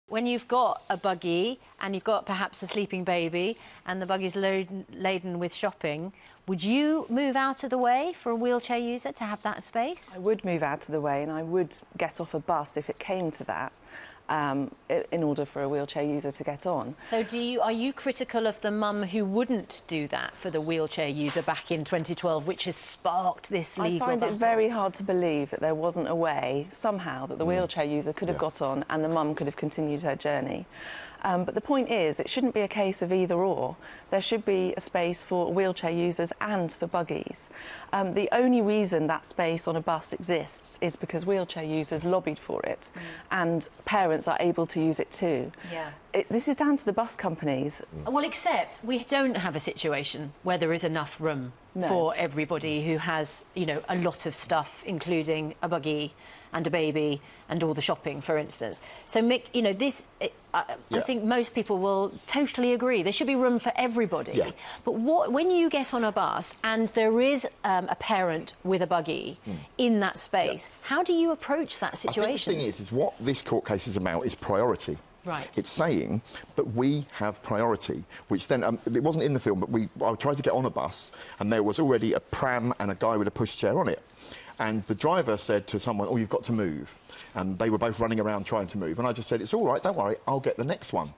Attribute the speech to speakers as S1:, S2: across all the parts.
S1: When you've got a buggy and you've got perhaps a sleeping baby and the buggy's laden with shopping, would you move out of the way for a wheelchair user to have that space?
S2: I would move out of the way and I would get off a bus if it came to that, in order for a wheelchair user to get on.
S1: So are you critical of the mum who wouldn't do that for the wheelchair user back in 2012, which has sparked this legal
S2: I find
S1: battle?
S2: it very hard to believe that there wasn't a way, somehow, that the wheelchair user could have got on and the mum could have continued her journey. But the point is, it shouldn't be a case of either or. There should be a space for wheelchair users and for buggies. The only reason that space on a bus exists is because wheelchair users lobbied for it and parents are able to use it too.
S1: Yeah.
S2: This is down to the bus companies.
S1: Well, except we don't have a situation where there is enough room for everybody who has, you know, a lot of stuff, including a buggy and a baby and all the shopping, for instance. So, Mick, you know, I think most people will totally agree. There should be room for everybody.
S3: Yeah.
S1: But when you get on a bus and there is a parent with a buggy in that space, how do you approach that situation?
S3: I think the thing is what this court case is about is priority.
S1: Right.
S3: It's saying that we have priority, which then, it wasn't in the film, but I tried to get on a bus and there was already a pram and a guy with a pushchair on it. And the driver said to someone, oh, you've got to move. And they were both running around trying to move. And I just said, it's all right, don't worry, I'll get the next one.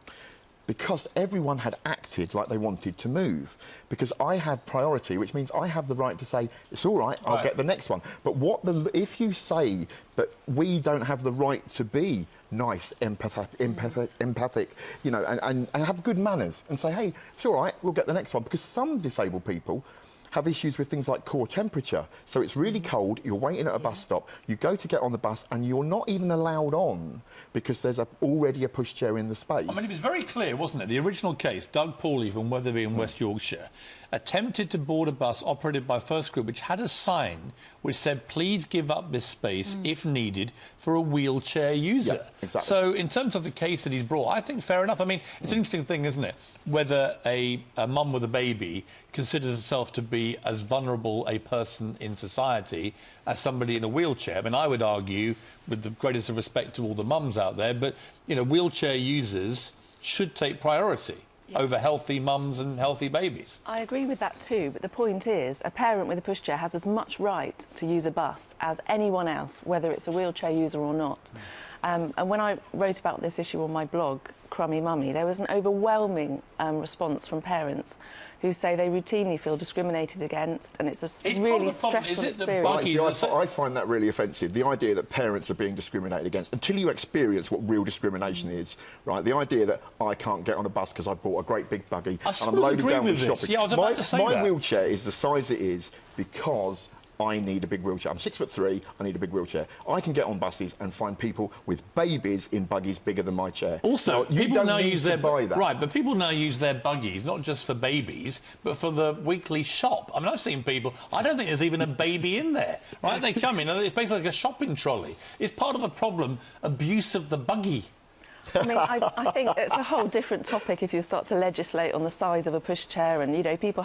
S3: Because everyone had acted like they wanted to move. Because I had priority, which means I have the right to say, it's all right, I'll get the next one. But if you say that we don't have the right to be nice, empathic, you know, and have good manners and say, hey, it's all right, we'll get the next one. Because some disabled people have issues with things like core temperature. So it's really cold, you're waiting at a bus stop, you go to get on the bus and you're not even allowed on because there's already a pushchair in the space.
S4: I mean, it was very clear, wasn't it? The original case, Doug Paulley from Wetherby in West Yorkshire attempted to board a bus operated by First Group which had a sign which said, please give up this space if needed for a wheelchair user.
S3: Yeah, exactly.
S4: So in terms of the case that he's brought, I think fair enough. I mean, it's an interesting thing, isn't it? Whether a mum with a baby considers herself to be as vulnerable a person in society as somebody in a wheelchair. I mean, I would argue, with the greatest of respect to all the mums out there, but, you know, wheelchair users should take priority over healthy mums and healthy babies.
S2: I agree with that too, but the point is, a parent with a pushchair has as much right to use a bus as anyone else, whether it's a wheelchair user or not. And when I wrote about this issue on my blog, Crummy Mummy, there was an overwhelming response from parents who say they routinely feel discriminated against, and it's a really stressful experience.
S3: I find that really offensive, the idea that parents are being discriminated against, until you experience what real discrimination is, right? The idea that I can't get on a bus because I bought a great big buggy and I'm loaded down with shopping.
S4: Yeah, I was about to say
S3: my wheelchair is the size it is because I need a big wheelchair. I'm 6'3", I need a big wheelchair. I can get on buses and find people with babies in buggies bigger than my chair.
S4: Also,
S3: now, people now use their
S4: right, but people now use their buggies not just for babies, but for the weekly shop. I mean, I've seen people. I don't think there's even a baby in there. Right? They come in, and it's basically like a shopping trolley. It's part of the problem. Abuse of the buggy.
S2: I mean, I think it's a whole different topic if you start to legislate on the size of a pushchair and, you know, people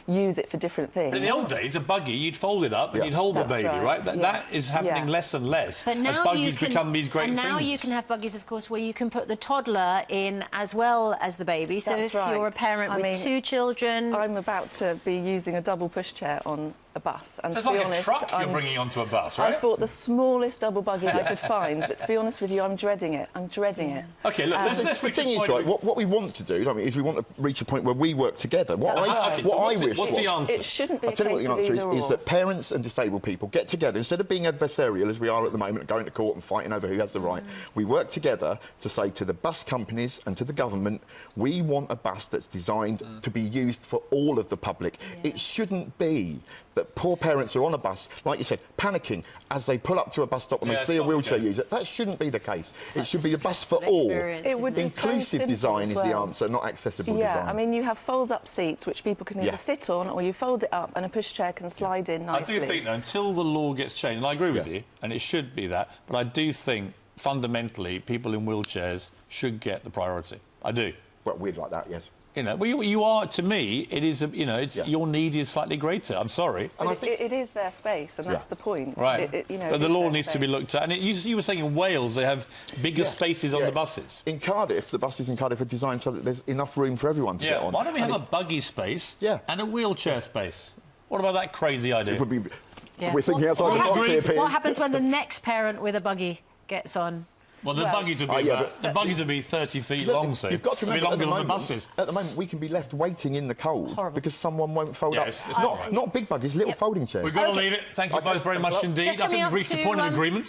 S2: use it for different things.
S4: In the old days, a buggy, you'd fold it up and you'd hold the baby, right? That is happening less and less as buggies become these great things.
S1: And now you can have buggies, of course, where you can put the toddler in as well as the baby. So if you're a parent with two children...
S2: I'm about to be using a double pushchair on a bus. And
S4: it's like a truck you're bringing onto a bus, right?
S2: I've bought the smallest double buggy I could find, but to be honest with you, I'm dreading it. I'm dreading it.
S4: OK, look, let's
S3: the thing is, right, what we want to do, I mean, is we want to reach a point where we work together. What's
S4: the answer?
S2: It shouldn't be
S3: I'll tell you what the answer is that parents and disabled people get together, instead of being adversarial, as we are at the moment, going to court and fighting over who has the right, we work together to say to the bus companies and to the government, we want a bus that's designed to be used for all of the public. It shouldn't be that poor parents are on a bus, like you said, panicking as they pull up to a bus stop and they see a wheelchair user. That shouldn't be the case. It should be a bus for all. Inclusive design is the answer, not accessible design.
S2: Yeah, I mean, you have fold-up seats which people can either sit on or you fold it up and a pushchair can slide in nicely.
S4: I do think, though, until the law gets changed, and I agree with you, and it should be that, but I do think, fundamentally, people in wheelchairs should get the priority. I do.
S3: Well, weird like that, yes.
S4: You know, well, you are, to me, it is, you know, it's your need is slightly greater. I'm sorry.
S2: But it is their space, and that's the point.
S4: Right.
S2: You know,
S4: but the law needs to be looked at. And you were saying in Wales they have bigger spaces on the buses.
S3: In Cardiff, the buses in Cardiff are designed so that there's enough room for everyone to get on.
S4: Why don't we have a buggy space and a wheelchair space? What about that crazy idea?
S3: It would be... We're thinking outside the box here, Piers.
S1: What happens when the next parent with a buggy gets on?
S4: Well, the buggies would be 30 feet long, so
S3: you've got to remember,
S4: longer than the buses.
S3: At the moment, we can be left waiting in the cold because someone won't fold up.
S4: It's
S3: not big buggies, little folding chairs.
S4: We've got to leave it. Thank you both very much indeed. I think we've reached a point of agreement.